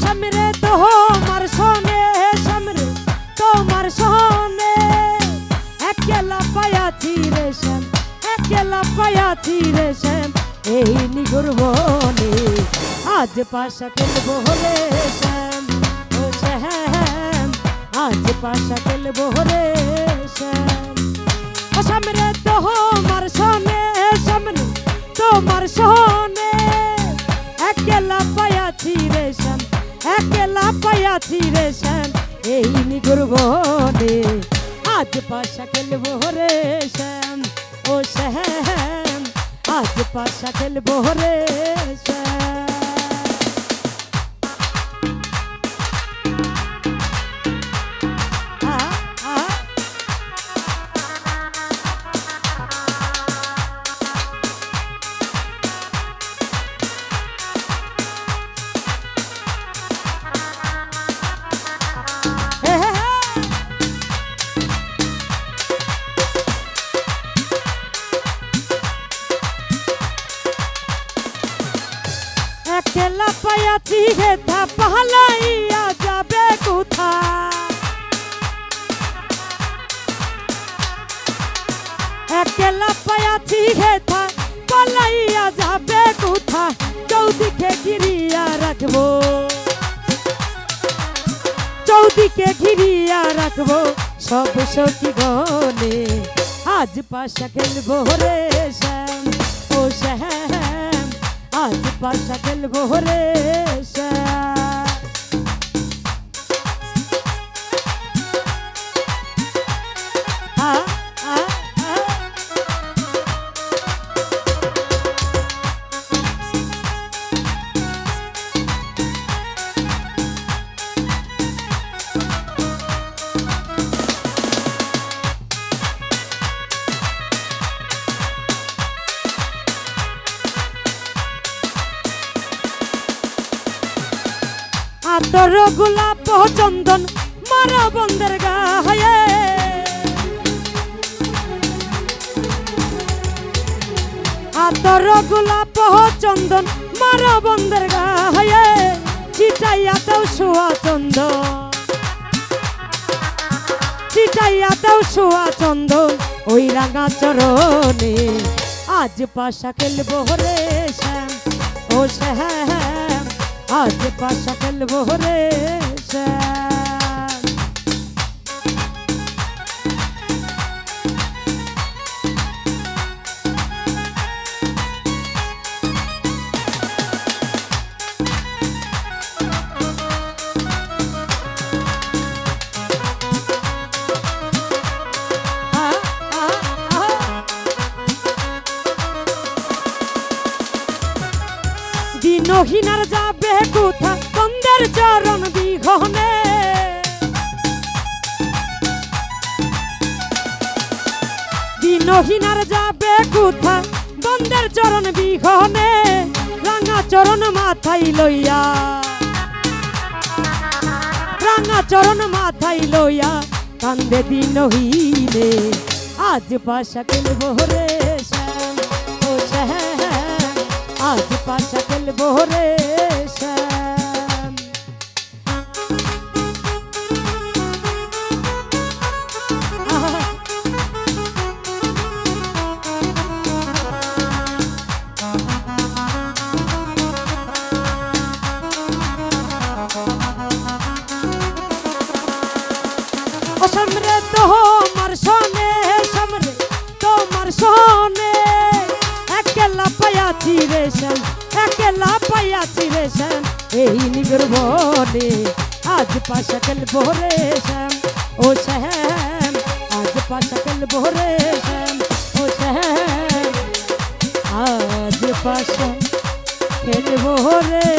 সামরে তোমার সনে সামরে তোমার সনে একলা পায়াছি রে শ্যাম একলা পায়াছি রে শ্যাম এই নিগুর বনে আজ পাশা খেলবো রে শ্যাম ও শ্যাম আজ পাশা খেলবো রে শ্যাম ও সামরে তোমার সনে সামনে তোমার সনে একলা পায়াছি রে শ্যাম একলা পায়াছি রে শ্যাম এই নিগুর বনে আজ পাশা খেলবো রে শ্যাম ও শ্যাম আজ পাশা খেলবো রে শ্যাম একলা পায়াছি হেথা পালাইয়া যাবে কোথা একলা পায়াছি হেথা পালাইয়া যাবে কোথা চৌদিকে ঘিরিয়া রাখবো চৌদিকে ঘিরিয়া রাখবো সব সখী গনে আজ পাশা খেলবো রে শ্যাম ও শ্যাম আজ পাশা খেলবো রে শ্যাম আতর গোলাপ চন্দন মারা বন্ধের গায়ে আতর গোলাপ চন্দন মারা বন্ধের গায়ে চিটাইয়া দাও সোয়া চন্দন চিটাইয়া দাও সোয়া চন্দন ওই রাঙা চরণে আজ পাশা খেলবো রে শ্যাম ও শ্যাম আজ পাশা খেলবো রে শ্যাম দিনহীনার যাবে কোথা বন্দের চরণ বিঘনে দিনহীনার যাবে কোথা বন্দের চরণ বিঘনে রাঙা চরণ মাথায় লইয়া রাঙা চরণ মাথায় লইয়া কান্দে দিনহীনে আজ পাশা খেলবো রে শ্যাম ও শ্যাম আজ পাশা খেলবো রে শ্যাম সামরে তোমার সনে সামরে তোমার সনে একলা পায়াছি রে শ্যাম একলা পায়াছি রে শ্যাম এই নিগর বনে আজ পাশা খেলবো রে শ্যাম ও শ্যাম আজ পাশা খেলবো রে শ্যাম ও শ্যাম আজ পাশা খেলবো রে